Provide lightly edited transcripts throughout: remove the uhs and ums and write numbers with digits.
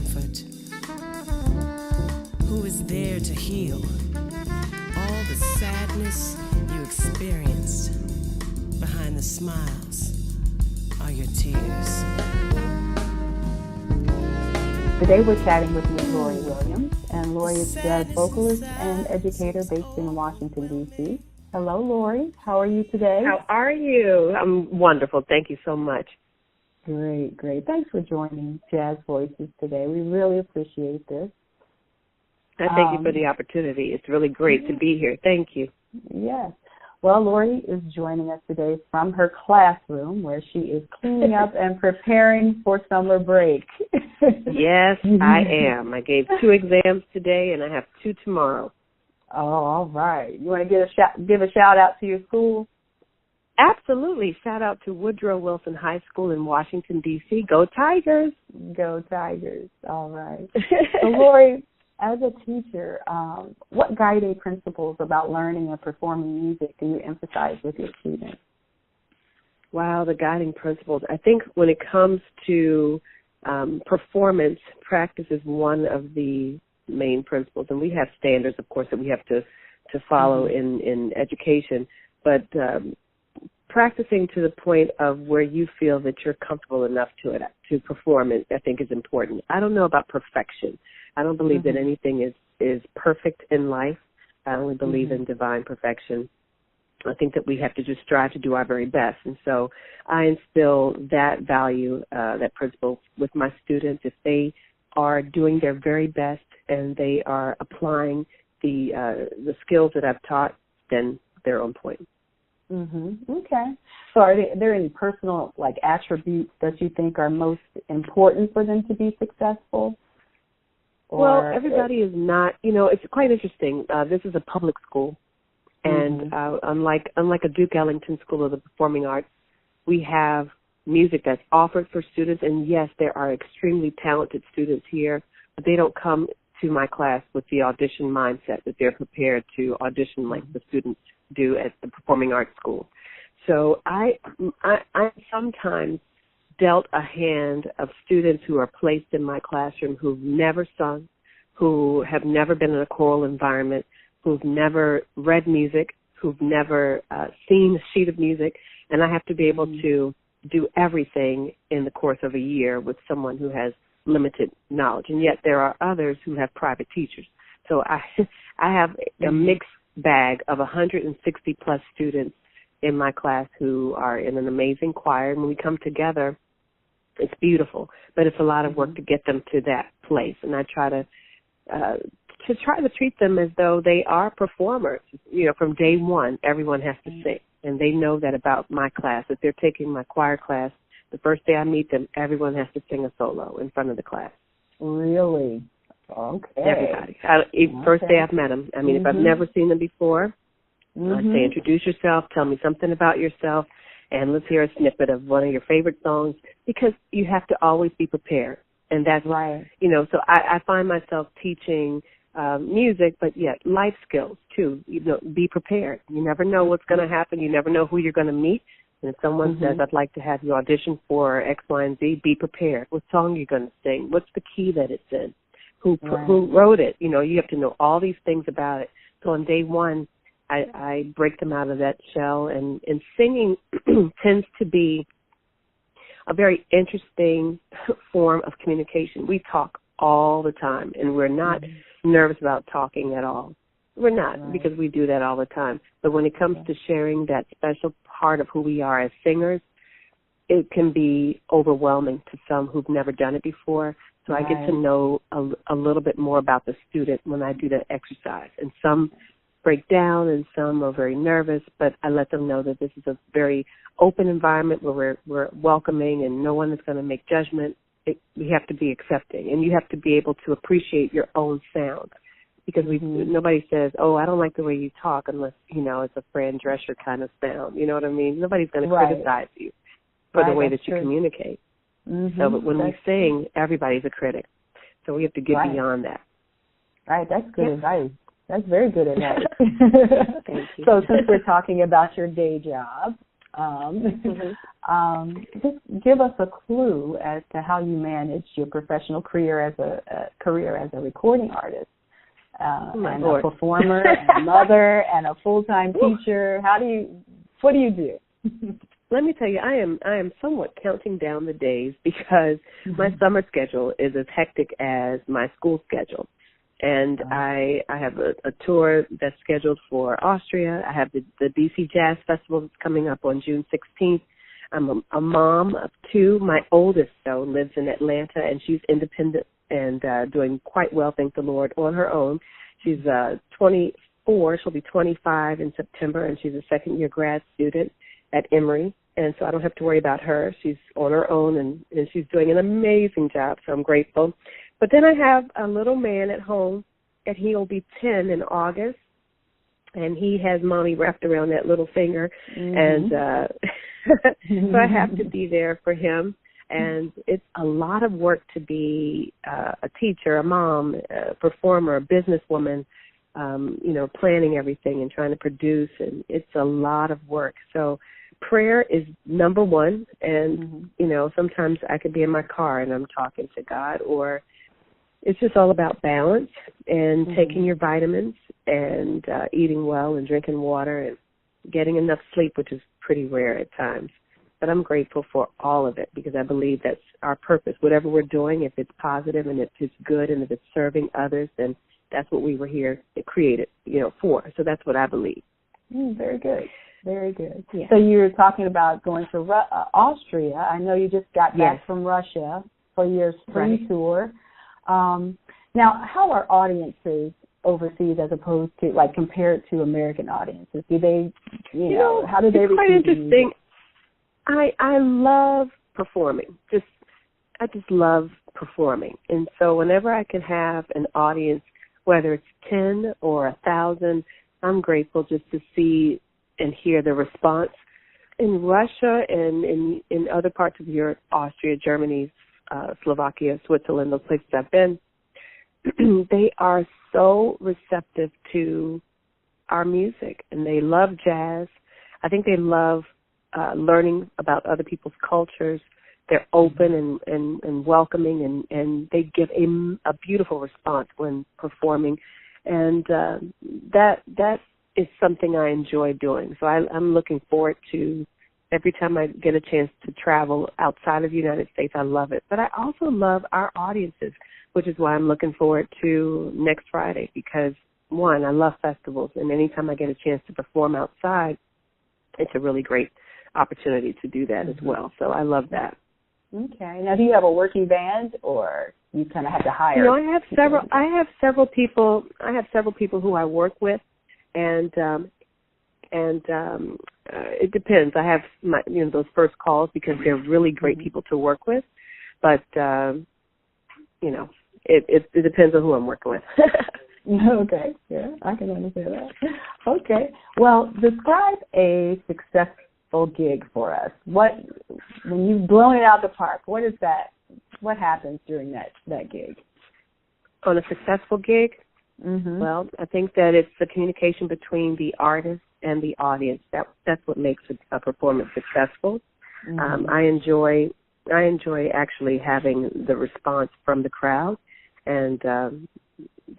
comfort, who is there to heal all the sadness you experienced. Behind the smiles are your tears. Today we're chatting with Ms. Lori Williams, and Lori is a jazz vocalist and educator based in Washington, D.C. Hello, Lori. How are you today? How are you? I'm wonderful. Thank you so much. Great. Thanks for joining Jazz Voices today. We really appreciate this. I thank you for the opportunity. It's really great to be here. Thank you. Yes. Well, Lori is joining us today from her classroom where she is cleaning up and preparing for summer break. Yes, I am. I gave 2 exams today, and I have 2 tomorrow. Oh, all right. You want to give a shout out to your school? Absolutely. Shout out to Woodrow Wilson High School in Washington, D.C. Go Tigers. Go Tigers. All right. So, Lori, as a teacher, what guiding principles about learning and performing music do you emphasize with your students? Wow, the guiding principles. I think when it comes to performance, practice is one of the main principles. And we have standards, of course, that we have to follow in education. But practicing to the point of where you feel that you're comfortable enough to perform it, I think is important. I don't know about perfection. I don't believe that anything is perfect in life. I only believe in divine perfection. I think that we have to just strive to do our very best. And so I instill that value, that principle with my students. If they are doing their very best and they are applying the skills that I've taught, then they're on point. Okay. So are there any personal attributes that you think are most important for them to be successful? Well, everybody is not, it's quite interesting. This is a public school, and unlike a Duke Ellington School of the Performing Arts, we have music that's offered for students, and yes, there are extremely talented students here, but they don't come to my class with the audition mindset that they're prepared to audition like the students do at the Performing Arts School. So I sometimes dealt a hand of students who are placed in my classroom who've never sung, who have never been in a choral environment, who've never read music, who've never seen a sheet of music, and I have to be able to do everything in the course of a year with someone who has limited knowledge. And yet there are others who have private teachers. So I have a mixed bag of 160 plus students in my class who are in an amazing choir. And when we come together, it's beautiful, but it's a lot of work to get them to that place. And I try to treat them as though they are performers. From day one, everyone has to sing. And they know that about my class. If they're taking my choir class, the first day I meet them, everyone has to sing a solo in front of the class. Really? Okay. Everybody. First day I've met them. I mean, if I've never seen them before, I say, introduce yourself, tell me something about yourself, and let's hear a snippet of one of your favorite songs, because you have to always be prepared. And that's right. So I find myself teaching music, but yet life skills too. Be prepared. You never know what's going to happen. You never know who you're going to meet. And if someone says, I'd like to have you audition for X, Y, and Z, be prepared. What song are you going to sing? What's the key that it's in? Who wrote it? You have to know all these things about it. So on day one, I break them out of that shell. And singing tends to be a very interesting form of communication. We talk all the time, and we're not nervous about talking at all. We're not, because we do that all the time. But when it comes to sharing that special part of who we are as singers, it can be overwhelming to some who've never done it before. So I get to know a little bit more about the student when I do that exercise. And some break down and some are very nervous, but I let them know that this is a very open environment where we're welcoming and no one is going to make judgment. We have to be accepting, and you have to be able to appreciate your own sound, because nobody says, oh, I don't like the way you talk unless, it's a Fran Drescher kind of sound. You know what I mean? Nobody's going to criticize you for the way that you communicate. So but when we sing, everybody's a critic. So we have to get beyond that. Right, that's good advice. That's very good advice. Thank you. So since we're talking about your day job, Just give us a clue as to how you manage your professional career as a recording artist, and a performer, and a mother, and a full-time teacher. What do you do? Let me tell you, I am somewhat counting down the days because my summer schedule is as hectic as my school schedule. And I have a tour that's scheduled for Austria. I have the DC Jazz Festival that's coming up on June 16th. I'm a mom of two. My oldest, though, lives in Atlanta, and she's independent and doing quite well, thank the Lord, on her own. She's 24. She'll be 25 in September, and she's a second-year grad student at Emory. And so I don't have to worry about her. She's on her own, and she's doing an amazing job, so I'm grateful. But then I have a little man at home, and he'll be 10 in August, and he has mommy wrapped around that little finger. And so I have to be there for him. And it's a lot of work to be a teacher, a mom, a performer, a businesswoman, planning everything and trying to produce. And it's a lot of work. So prayer is number one. And, sometimes I could be in my car and I'm talking to God, or it's just all about balance and taking your vitamins and eating well and drinking water and getting enough sleep, which is pretty rare at times. But I'm grateful for all of it because I believe that's our purpose. Whatever we're doing, if it's positive and if it's good and if it's serving others, then that's what we were here created, for. So that's what I believe. Very good. Very good. Yeah. So you were talking about going to Austria. I know you just got back from Russia for your spring tour. Now, how are audiences overseas as opposed to, compared to American audiences? Do they, how do they receive? It's quite interesting. I love performing. I just love performing. And so whenever I can have an audience, whether it's 10 or 1,000, I'm grateful just to see and hear the response. In Russia and in other parts of Europe, Austria, Germany, Slovakia, Switzerland, those places I've been, they are so receptive to our music, and they love jazz. I think they love learning about other people's cultures. They're open and welcoming, and they give a beautiful response when performing. And that is something I enjoy doing. So I'm looking forward to every time I get a chance to travel outside of the United States. I love it. But I also love our audiences, which is why I'm looking forward to next Friday because, one, I love festivals, and anytime I get a chance to perform outside, it's a really great opportunity to do that as well. So I love that. Okay. Now, do you have a working band, or you kind of have to hire? I have several. I have several people who I work with, and it depends. I have my those first calls because they're really great people to work with, but it depends on who I'm working with. Okay. Yeah, I can understand that. Okay. Well, describe a successful gig for us. When you've blown it out the park, what is that? What happens during that gig? On a successful gig? Well, I think that it's the communication between the artist and the audience. That's what makes a performance successful. I enjoy actually having the response from the crowd, and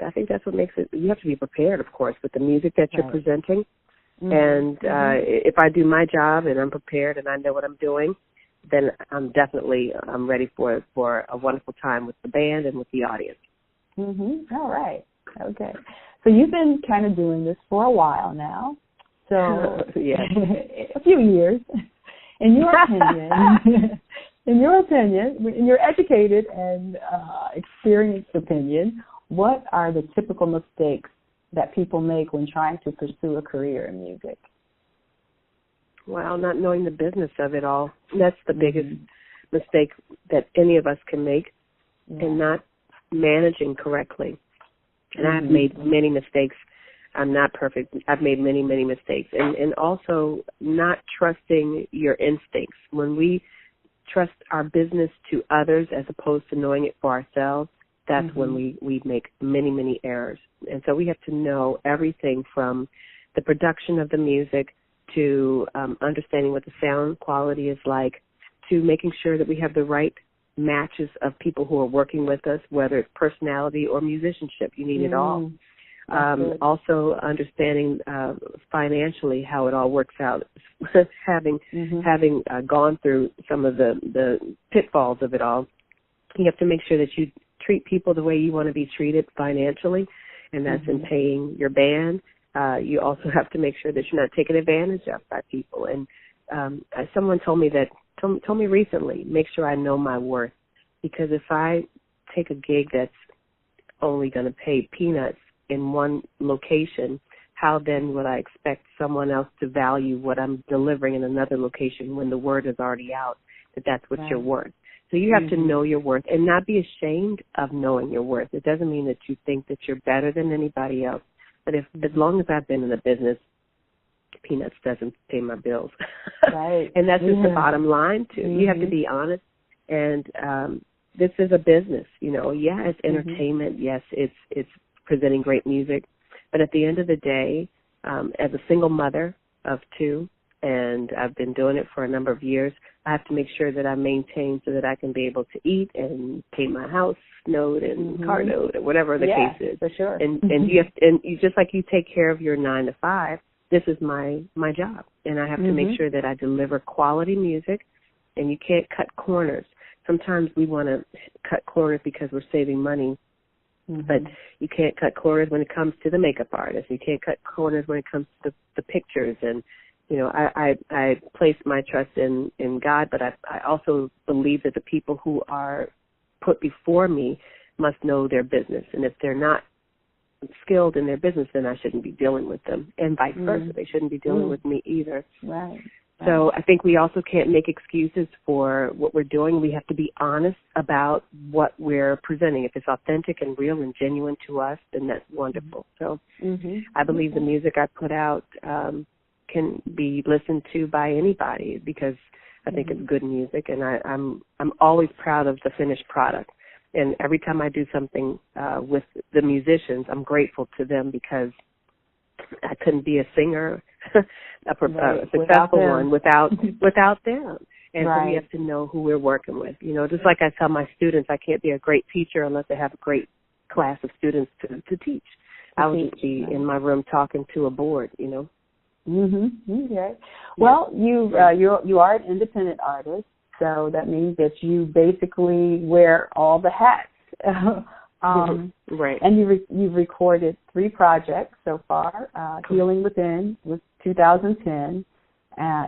I think that's what makes it. You have to be prepared, of course, with the music that you're presenting. And if I do my job and I'm prepared and I know what I'm doing, then I'm ready for a wonderful time with the band and with the audience. All right. Okay. So you've been kind of doing this for a while now. So a few years. In your opinion, in your educated and experienced opinion, what are the typical mistakes that people make when trying to pursue a career in music? Well, not knowing the business of it all. That's the biggest mistake that any of us can make, and not managing correctly. And I've made many mistakes. I'm not perfect. I've made many, many mistakes. And also not trusting your instincts. When we trust our business to others as opposed to knowing it for ourselves, that's when we make many, many errors. And so we have to know everything from the production of the music to understanding what the sound quality is like, to making sure that we have the right matches of people who are working with us, whether it's personality or musicianship. You need it all. Also understanding financially how it all works out, having gone through some of the pitfalls of it all. You have to make sure that you treat people the way you want to be treated financially, and that's in paying your band. You also have to make sure that you're not taken advantage of by people. And someone told me recently, make sure I know my worth, because if I take a gig that's only going to pay peanuts in one location, how then would I expect someone else to value what I'm delivering in another location when the word is already out that that's what you're worth? So you have to know your worth and not be ashamed of knowing your worth. It doesn't mean that you think that you're better than anybody else. But as long as I've been in the business, peanuts doesn't pay my bills. Right. And that's just the bottom line, too. You have to be honest. And this is a business, Yeah, it's entertainment. Yes, it's presenting great music. But at the end of the day, as a single mother of two, and I've been doing it for a number of years, I have to make sure that I maintain so that I can be able to eat and pay my house note and car note or whatever the case is. For sure. And you just like you take care of your 9 to 5, this is my job, and I have to make sure that I deliver quality music, and you can't cut corners. Sometimes we want to cut corners because we're saving money, but you can't cut corners when it comes to the makeup artist. You can't cut corners when it comes to the pictures. And I place my trust in God, but I also believe that the people who are put before me must know their business, and if they're not skilled in their business, then I shouldn't be dealing with them, and vice versa. They shouldn't be dealing with me either. Right. So I think we also can't make excuses for what we're doing. We have to be honest about what we're presenting. If it's authentic and real and genuine to us, then that's wonderful. So I believe the music I put out can be listened to by anybody, because I think it's good music, and I'm always proud of the finished product. And every time I do something with the musicians, I'm grateful to them, because I couldn't be a singer, a successful one, without them. And so we have to know who we're working with. Just like I tell my students, I can't be a great teacher unless I have a great class of students to teach. I would just be in my room talking to a board, Okay. Well, you are an independent artist, so that means that you basically wear all the hats. Right. And you've recorded 3 projects so far. Healing Within was 2010,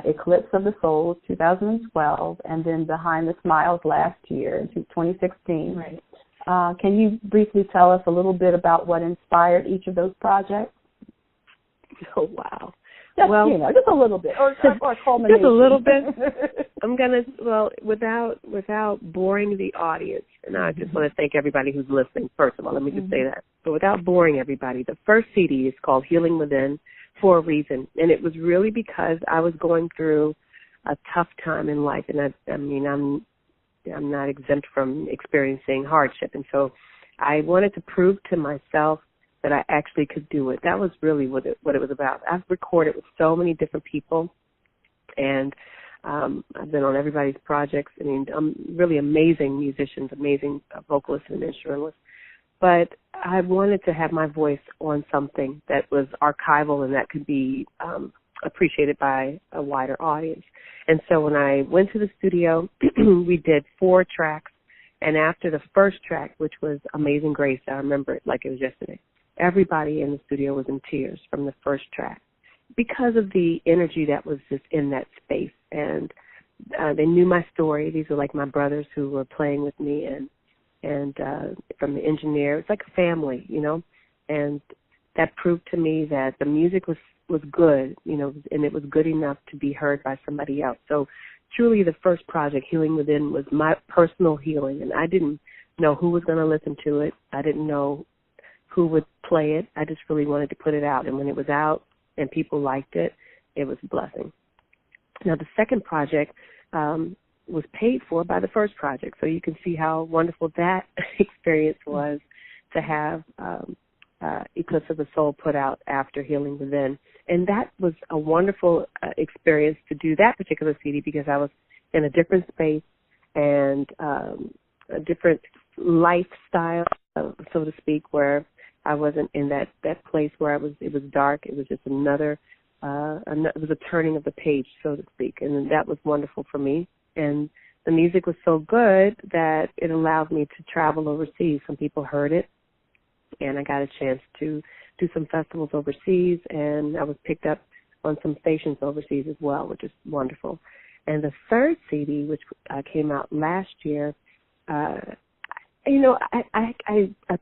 Eclipse of the Souls 2012, and then Behind the Smiles last year, 2016. Right. Can you briefly tell us a little bit about what inspired each of those projects? Oh, wow. Just a little bit, or culmination. Just a little bit. I'm gonna, without boring the audience, and I just want to thank everybody who's listening. First of all, let me just say that. But without boring everybody, the first CD is called Healing Within for a reason, and it was really because I was going through a tough time in life, and I'm not exempt from experiencing hardship, and so I wanted to prove to myself that I actually could do it. That was really what it was about. I've recorded with so many different people, and I've been on everybody's projects. Really amazing musicians, amazing vocalists and instrumentalists. But I wanted to have my voice on something that was archival and that could be appreciated by a wider audience. And so when I went to the studio, we did 4 tracks, and after the first track, which was Amazing Grace, I remember it like it was yesterday, everybody in the studio was in tears from the first track because of the energy that was just in that space. And they knew my story. These were like my brothers who were playing with me, and from the engineer. It's like a family, and that proved to me that the music was good, and it was good enough to be heard by somebody else. So truly the first project, Healing Within, was my personal healing, and I didn't know who was going to listen to it. I didn't know who would play it. I just really wanted to put it out. And when it was out and people liked it, it was a blessing. Now, the second project was paid for by the first project. So you can see how wonderful that experience was to have Eclipse of the Soul put out after Healing Within. And that was a wonderful experience to do that particular CD because I was in a different space and a different lifestyle, so to speak, where I wasn't in that place where it was dark. It was just it was a turning of the page, so to speak. And that was wonderful for me. And the music was so good that it allowed me to travel overseas. Some people heard it, and I got a chance to do some festivals overseas, and I was picked up on some stations overseas as well, which is wonderful. And the third CD, which came out last year, I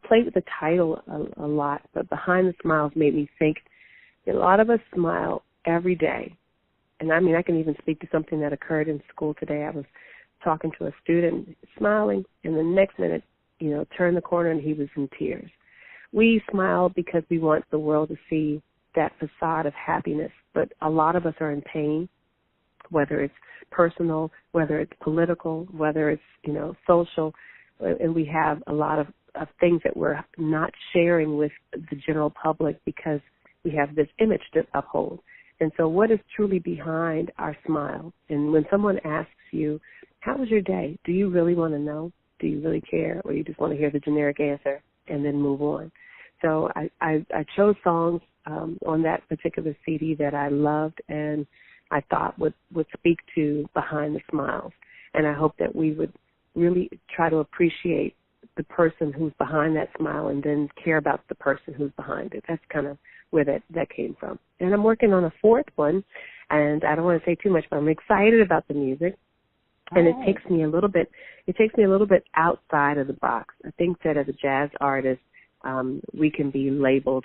played with the title a lot, but Behind the Smiles made me think that a lot of us smile every day. And I mean, I can even speak to something that occurred in school today. I was talking to a student, smiling, and the next minute, turned the corner and he was in tears. We smile because we want the world to see that facade of happiness, but a lot of us are in pain, whether it's personal, whether it's political, whether it's, social, and we have a lot of things that we're not sharing with the general public because we have this image to uphold. And so what is truly behind our smile? And when someone asks you, how was your day? Do you really want to know? Do you really care? Or you just want to hear the generic answer and then move on? So I chose songs on that particular CD that I loved and I thought would speak to Behind the Smiles. And I hope that we would really try to appreciate the person who's behind that smile and then care about the person who's behind it. That's kind of where that came from. And I'm working on a fourth one, and I don't want to say too much, but I'm excited about the music. And it takes me a little bit outside of the box. I think that as a jazz artist, we can be labeled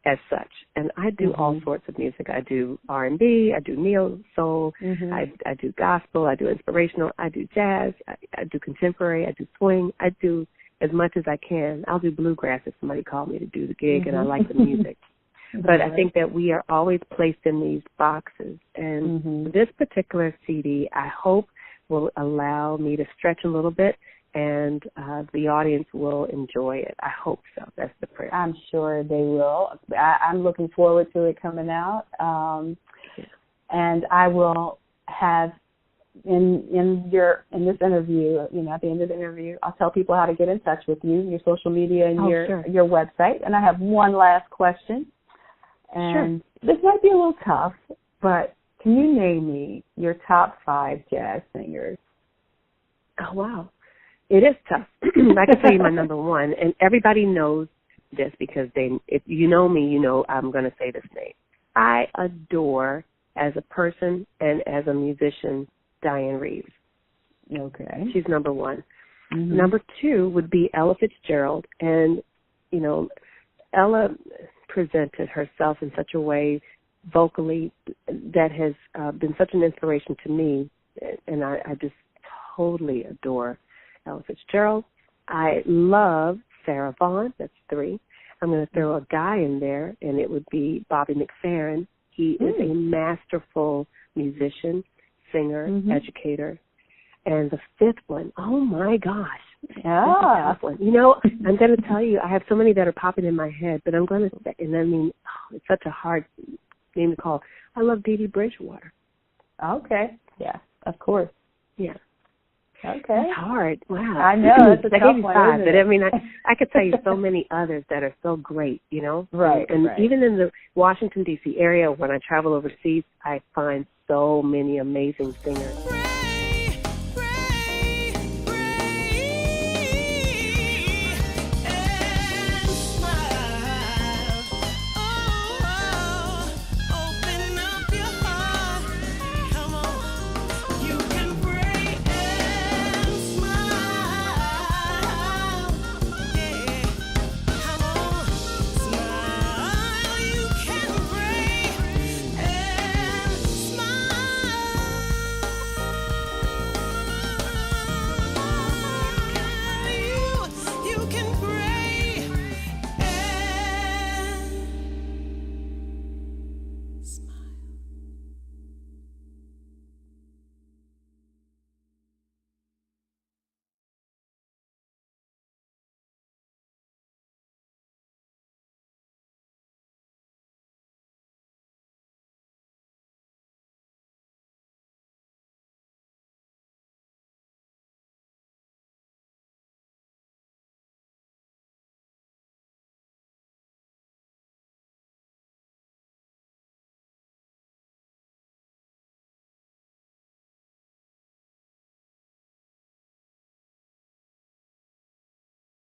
as such. And I do all sorts of music. I do R&B, I do neo soul, I do gospel, I do inspirational, I do jazz, I do contemporary, I do swing, I do as much as I can. I'll do bluegrass if somebody called me to do the gig and I like the music. But I think that we are always placed in these boxes. And this particular CD, I hope, will allow me to stretch a little bit, and the audience will enjoy it. I hope so. That's the prayer. I'm sure they will. I'm looking forward to it coming out. And I will have in this interview, at the end of the interview, I'll tell people how to get in touch with you, your social media and your website. And I have one last question. And this might be a little tough, but can you name me your top 5 jazz singers? Oh, wow. It is tough. I can tell you my number one, and everybody knows this because if you know me, you know I'm going to say this name. I adore, as a person and as a musician, Diane Reeves. Okay. She's number one. Number 2 would be Ella Fitzgerald, and, Ella presented herself in such a way vocally that has been such an inspiration to me, and I just totally adore Ella Fitzgerald. I love Sarah Vaughan. That's 3. I'm going to throw a guy in there, and it would be Bobby McFerrin. He is a masterful musician, singer, educator. And the 5th one, oh my gosh. Yeah. One. I'm going to tell you, I have so many that are popping in my head, but I'm going to, it's such a hard name to call. I love Dee Dee Bridgewater. Okay. Yeah, of course. Yeah. Okay. It's hard. Wow. I know. It's a I tough gave you one, 5, isn't but it? I could tell you so many others that are so great, Right. And even in the Washington, D.C. area, when I travel overseas, I find so many amazing singers.